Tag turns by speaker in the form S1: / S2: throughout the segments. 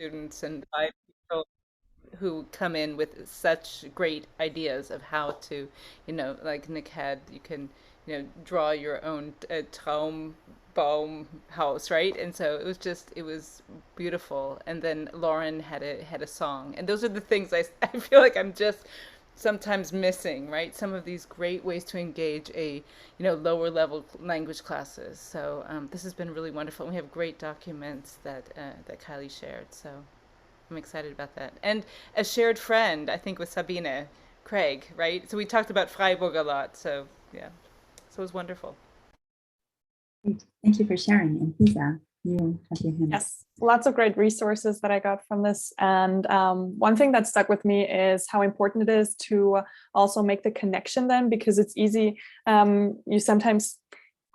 S1: students and by people who come in with such great ideas of how to, like Nick had, you can, draw your own Traumbaum house, right? And so it was beautiful. And then Lauren had a song, and those are the things I feel like I'm just sometimes missing, right? Some of these great ways to engage lower level language classes. So this has been really wonderful. We have great documents that Kylie shared. So I'm excited about that. And a shared friend, I think, with Sabine Craig, right? So we talked about Freiburg a lot. So yeah, so it was wonderful.
S2: Great. Thank you for sharing. And Lisa, you have your hand.
S3: Yes, lots of great resources that I got from this. And one thing that stuck with me is how important it is to also make the connection then, because it's easy. You sometimes,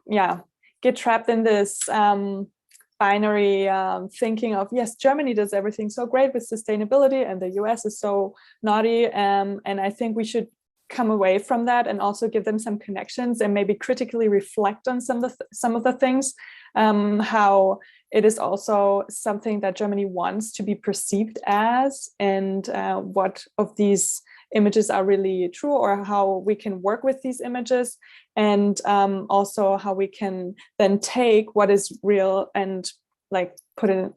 S3: get trapped in this binary thinking of, yes, Germany does everything so great with sustainability and the US is so naughty. And I think we should come away from that and also give them some connections and maybe critically reflect on some of the things, how it is also something that Germany wants to be perceived as, and what of these images are really true, or how we can work with these images, and also how we can then take what is real and put in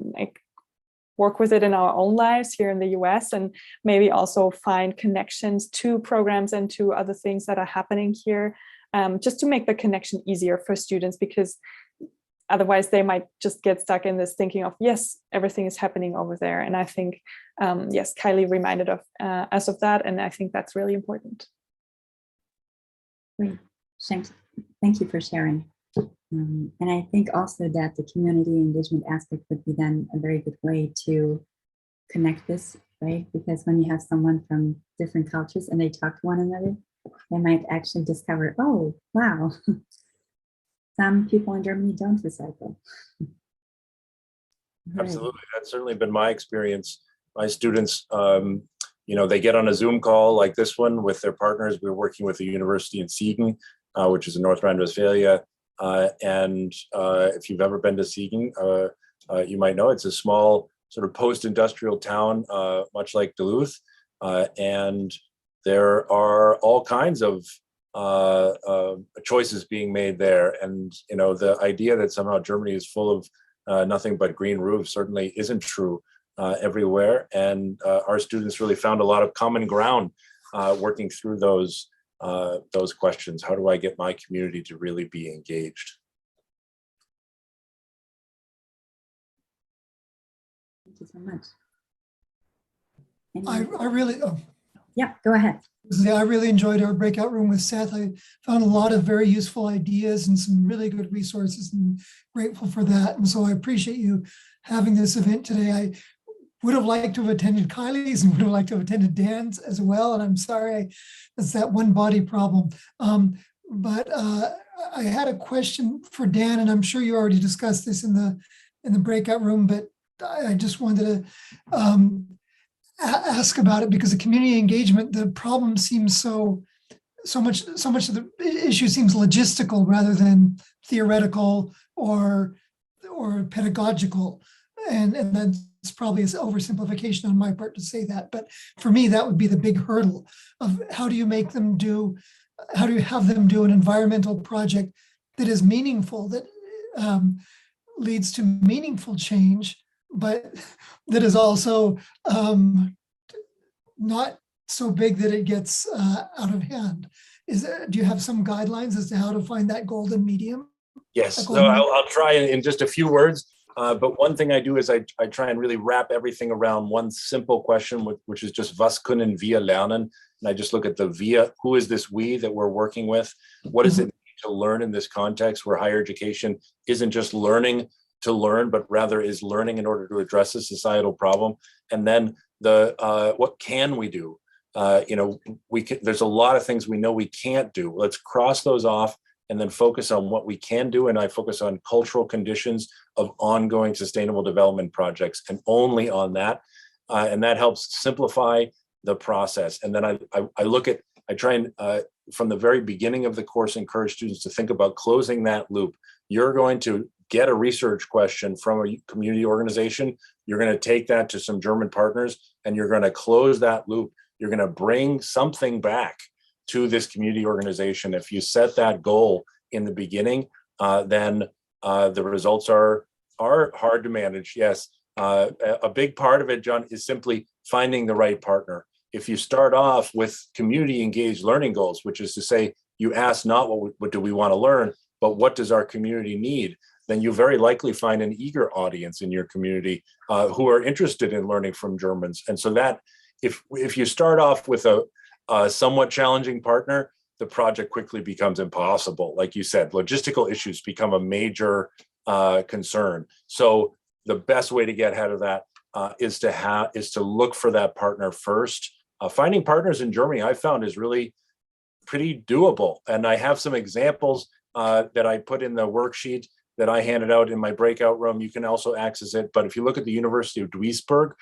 S3: work with it in our own lives here in the US, and maybe also find connections to programs and to other things that are happening here, just to make the connection easier for students, because otherwise they might just get stuck in this thinking of, yes, everything is happening over there. And I think, yes, Kylie reminded us of that. And I think that's really important.
S2: Great. Thank you for sharing. And I think also that the community engagement aspect would be then a very good way to connect this, right? Because when you have someone from different cultures and they talk to one another, they might actually discover, oh, wow, some people in Germany don't recycle.
S4: Absolutely, that's certainly been my experience. My students, they get on a Zoom call like this one with their partners. We're working with a university in Siegen, which is in North Rhine-Westphalia. And if you've ever been to Siegen, you might know it's a small sort of post-industrial town, much like Duluth. And there are all kinds of choices being made there. And, the idea that somehow Germany is full of nothing but green roofs certainly isn't true everywhere. And our students really found a lot of common ground working through those questions. How do I get my community to really be engaged?
S2: Thank you so much.
S5: I really,
S2: yeah, go ahead.
S5: I really enjoyed our breakout room with Seth. I found a lot of very useful ideas and some really good resources, and grateful for that. And so I appreciate you having this event today. I would have liked to have attended Kylie's and would have liked to have attended Dan's as well. And I'm sorry, it's that one body problem. But I had a question for Dan, and I'm sure you already discussed this in the breakout room, but I just wanted to ask about it, because the community engagement, the problem seems so much of the issue seems logistical rather than theoretical or pedagogical, and that's probably an oversimplification on my part to say that, but for me that would be the big hurdle of how do you have them do an environmental project that is meaningful, that leads to meaningful change, but that is also not so big that it gets out of hand. Do you have some guidelines as to how to find that golden medium?
S4: Yes, so I'll try in just a few words. But one thing I do is I try and really wrap everything around one simple question, which is just was können wir lernen? And I just look at the wir, who is this we that we're working with? What does it mean to learn in this context where higher education isn't just learning to learn, but rather is learning in order to address a societal problem? And then what can we do? There's a lot of things we know we can't do. Let's cross those off and then focus on what we can do. And I focus on cultural conditions of ongoing sustainable development projects, and only on that. And that helps simplify the process. And then I try and from the very beginning of the course, encourage students to think about closing that loop. You're going to get a research question from a community organization, you're going to take that to some German partners and you're going to close that loop. You're going to bring something back to this community organization. If you set that goal in the beginning, then the results are hard to manage. Yes, a big part of it, John, is simply finding the right partner. If you start off with community engaged learning goals, which is to say, you ask not what do we want to learn, but what does our community need, then you very likely find an eager audience in your community who are interested in learning from Germans. And so that if you start off with a somewhat challenging partner, the project quickly becomes impossible. Like you said, logistical issues become a major concern. So the best way to get ahead of that is to look for that partner first. Finding partners in Germany, I found, is really pretty doable. And I have some examples that I put in the worksheet that I handed out in my breakout room. You can also access it. But if you look at the University of Duisburg,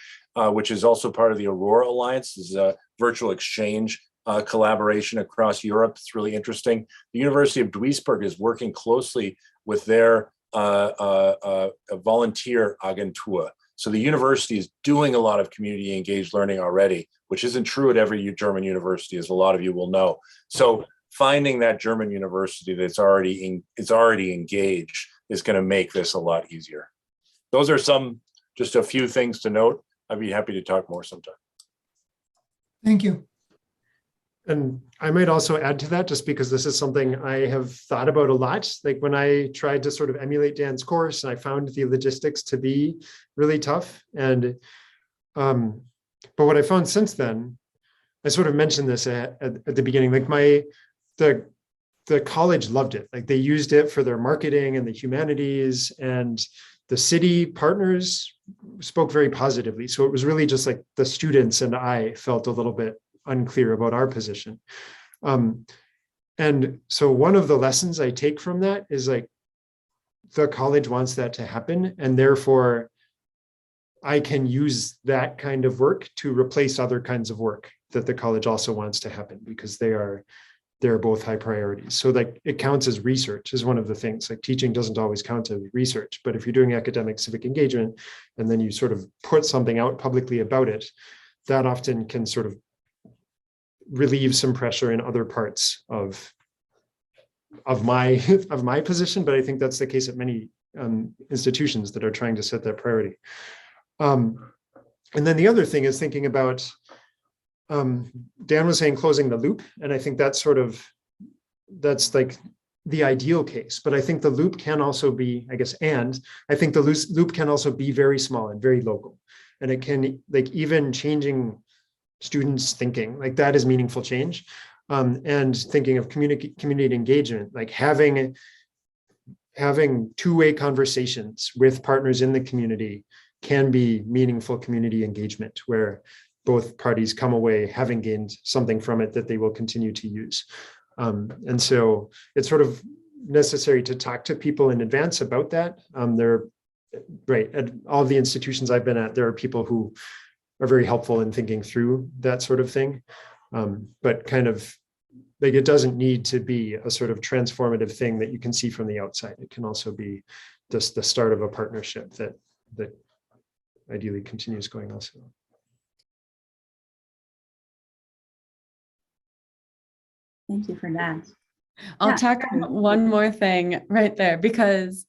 S4: which is also part of the Aurora Alliance, this is a virtual exchange collaboration across Europe. It's really interesting. The University of Duisburg is working closely with their volunteer agentur. So the university is doing a lot of community engaged learning already, which isn't true at every German university, as a lot of you will know. So finding that German university that's already engaged is going to make this a lot easier. Those are just a few things to note. I'd be happy to talk more sometime.
S5: Thank you.
S6: And I might also add to that, just because this is something I have thought about a lot. Like when I tried to sort of emulate Dan's course, and I found the logistics to be really tough. And but what I found since then, I sort of mentioned this at the beginning, like the college loved it. Like they used it for their marketing and the humanities, and the city partners spoke very positively. So it was really just like the students and I felt a little bit unclear about our position. And so one of the lessons I take from that is like, the college wants that to happen, and therefore I can use that kind of work to replace other kinds of work that the college also wants to happen, because they're both high priorities. So like it counts as research is one of the things. Like teaching doesn't always count as research, but if you're doing academic civic engagement and then you sort of put something out publicly about it, that often can sort of relieve some pressure in other parts of my position. But I think that's the case at many institutions that are trying to set that priority. And then the other thing is thinking about, Dan was saying closing the loop, and I think that's like the ideal case. But I think the loop can also be, I think the loop can also be very small and very local, and it can, like, even changing students' thinking, like that is meaningful change. And thinking of community engagement, like having two-way conversations with partners in the community can be meaningful community engagement, where both parties come away having gained something from it that they will continue to use. And so it's sort of necessary to talk to people in advance about that. Right, at all the institutions I've been at, there are people who are very helpful in thinking through that sort of thing. But kind of like, it doesn't need to be a sort of transformative thing that you can see from the outside. It can also be just the start of a partnership that ideally continues going also.
S2: Thank you for that.
S1: I'll
S2: Yeah.
S1: tack on one more thing right there, because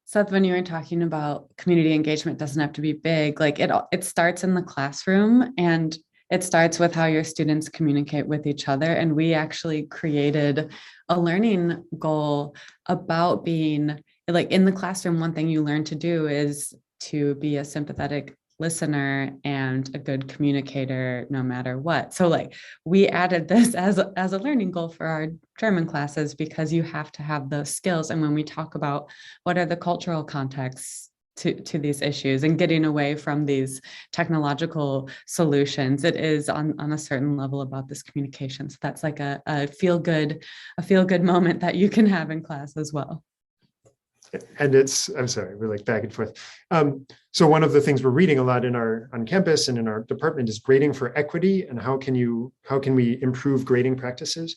S1: Seth, when you were talking about community engagement doesn't have to be big, like it starts in the classroom, and it starts with how your students communicate with each other. And we actually created a learning goal about being like, in the classroom, one thing you learn to do is to be a sympathetic listener and a good communicator no matter what. So like we added this as a learning goal for our German classes, because you have to have those skills. And when we talk about what are the cultural contexts to these issues and getting away from these technological solutions, it is on a certain level about this communication. So that's like a feel good moment that you can have in class as well.
S6: And I'm sorry, we're like back and forth. So one of the things we're reading a lot on campus and in our department is grading for equity, and how can we improve grading practices?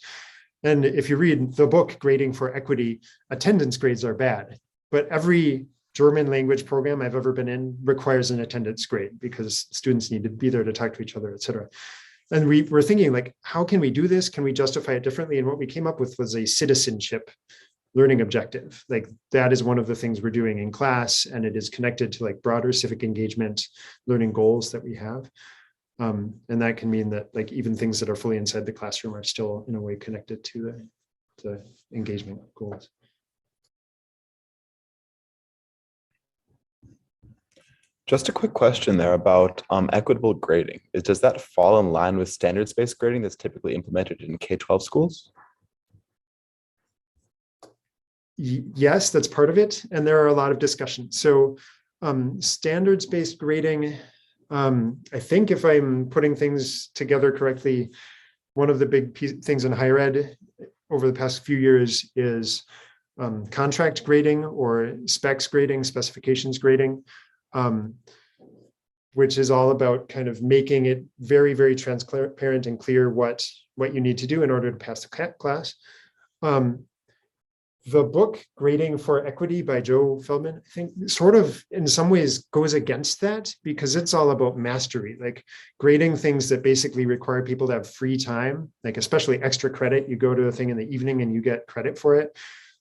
S6: And if you read the book Grading for Equity, attendance grades are bad. but every German language program I've ever been in requires an attendance grade because students need to be there to talk to each other, et cetera. And we were thinking, like, how can we do this? Can we justify it differently? And what we came up with was a citizenship learning objective. Like, that is one of the things we're doing in class, and it is connected to like broader civic engagement learning goals that we have. And that can mean that like even things that are fully inside the classroom are still in a way connected to the engagement goals.
S7: Just a quick question there about equitable grading. Does that fall in line with standards-based grading that's typically implemented in K-12 schools?
S6: Yes, that's part of it. And there are a lot of discussions. So standards-based grading, I think if I'm putting things together correctly, one of the big things in higher ed over the past few years is contract grading or specs grading, specifications grading, which is all about kind of making it very, very transparent and clear what you need to do in order to pass the class. The book Grading for Equity by Joe Feldman, I think, sort of in some ways goes against that because it's all about mastery, like grading things that basically require people to have free time, like especially extra credit. You go to a thing in the evening and you get credit for it.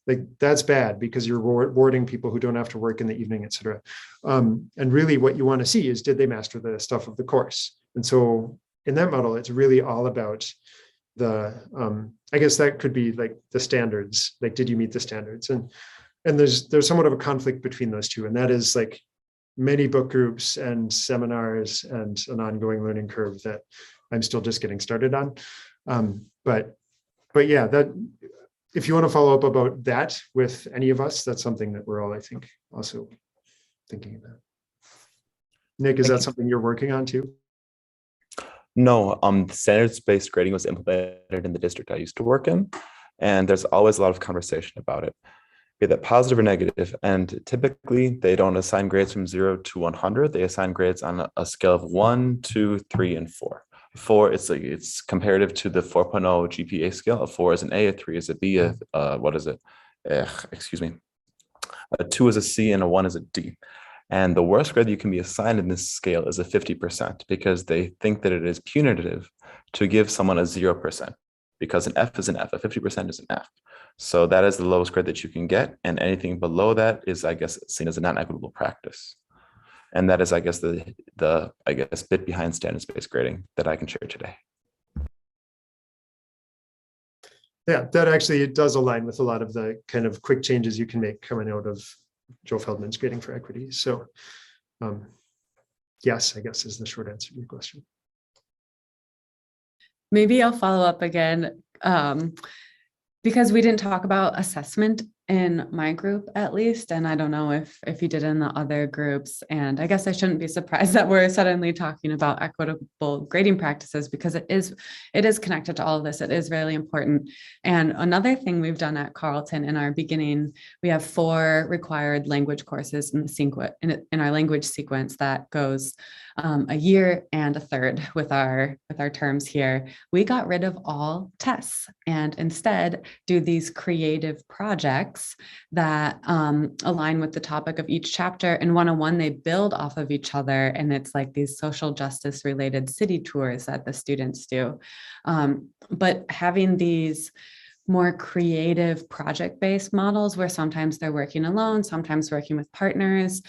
S6: Like, that's bad because you're rewarding people who don't have to work in the evening, et cetera. And really what you want to see is, did they master the stuff of the course? And so in that model, it's really all about the, I guess that could be like the standards, like, did you meet the standards? And there's somewhat of a conflict between those two. And that is like many book groups and seminars and an ongoing learning curve that I'm still just getting started on. But yeah, that, if you want to follow up about that with any of us, that's something that we're all, I think, also thinking about. Nick, is that something you're working on too?
S7: No, standards-based grading was implemented in the district I used to work in, and there's always a lot of conversation about it, be that positive or negative. And typically, they don't assign grades from 0 to 100. They assign grades on a scale of 1, 2, 3, and 4. 4, it's comparative to the 4.0 GPA scale. A 4 is an A, a 3 is a B, what is it? Excuse me. A 2 is a C, and a 1 is a D. And the worst grade you can be assigned in this scale is a 50% because they think that it is punitive to give someone a 0% because an F is an F, a 50% is an F. So that is the lowest grade that you can get. And anything below that is, I guess, seen as a non-equitable practice. And that is, I guess, the bit behind standards-based grading that I can share today.
S6: Yeah, that actually does align with a lot of the kind of quick changes you can make coming out of Joe Feldman's Grading for Equity. So yes, I guess is the short answer to your question.
S8: Maybe I'll follow up again because we didn't talk about assessment in my group, at least, and I don't know if you did in the other groups. And I guess I shouldn't be surprised that we're suddenly talking about equitable grading practices because it is connected to all of this. It is really important. And another thing we've done at Carleton in our beginning, we have 4 required language courses in the in our language sequence that goes a year and a third with our terms here. We got rid of all tests and instead do these creative projects that align with the topic of each chapter. In 101, they build off of each other, and it's like these social justice related city tours that the students do. But having these more creative project-based models where sometimes they're working alone, sometimes working with partners,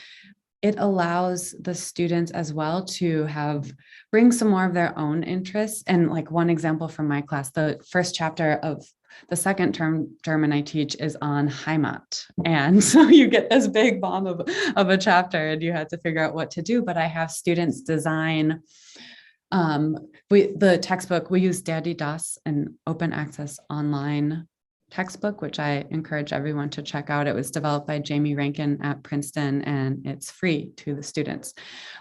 S8: it allows the students as well to bring some more of their own interests. And like one example from my class, the first chapter of the second term German I teach is on Heimat. And so you get this big bomb of a chapter and you have to figure out what to do. But I have students design the textbook. We use Daddy Das, an open access online textbook, which I encourage everyone to check out. It was developed by Jamie Rankin at Princeton, and it's free to the students.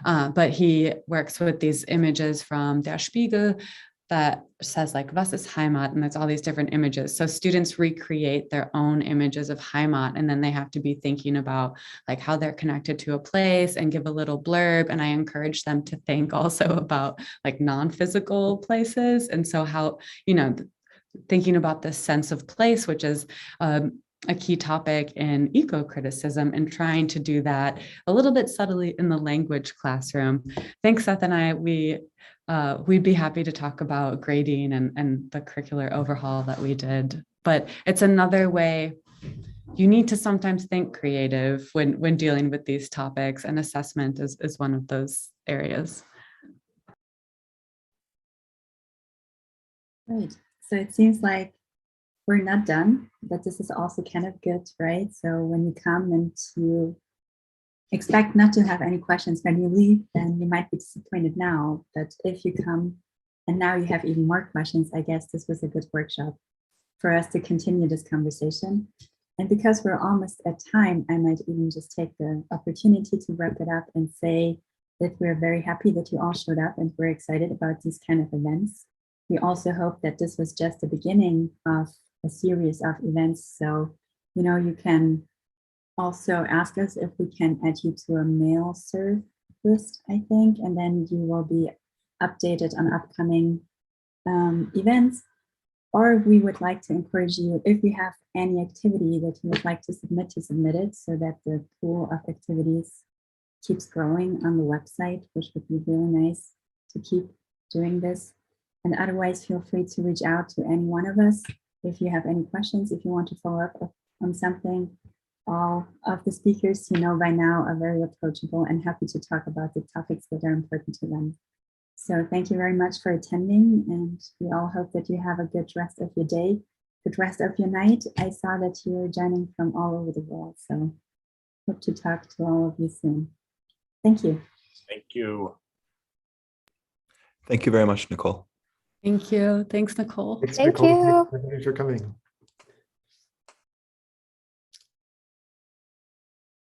S8: But he works with these images from Der Spiegel that says like, was ist Heimat? And there's all these different images. So students recreate their own images of Heimat, and then they have to be thinking about like how they're connected to a place and give a little blurb. And I encourage them to think also about like non-physical places. And so how, thinking about this sense of place, which is a key topic in eco-criticism and trying to do that a little bit subtly in the language classroom. Thanks, Seth and I, we'd be happy to talk about grading and the curricular overhaul that we did, but it's another way. You need to sometimes think creative when dealing with these topics, and assessment is one of those areas.
S2: Right. So it seems like we're not done, but this is also kind of good, right? So when you come and you expect not to have any questions when you leave, then you might be disappointed now. But if you come and now you have even more questions, I guess this was a good workshop for us to continue this conversation. And because we're almost at time, I might even just take the opportunity to wrap it up and say that we're very happy that you all showed up and we're excited about these kind of events. We also hope that this was just the beginning of a series of events. So, you know, you can also ask us if we can add you to a mail serve list, I think, and then you will be updated on upcoming events. Or we would like to encourage you, if you have any activity that you would like to submit it so that the pool of activities keeps growing on the website, which would be really nice to keep doing this. And otherwise, feel free to reach out to any one of us if you have any questions, if you want to follow up on something. All of the speakers, you know, by now are very approachable and happy to talk about the topics that are important to them. So thank you very much for attending, and we all hope that you have a good rest of your day, good rest of your night. I saw that you're joining from all over the world, so hope to talk to all of you soon. Thank you.
S4: Thank you.
S7: Thank you very much, Nicole.
S8: Thank you. Thanks, Nicole.
S6: Thanks,
S9: Thank
S6: Nicole.
S9: you.
S6: Thanks for coming.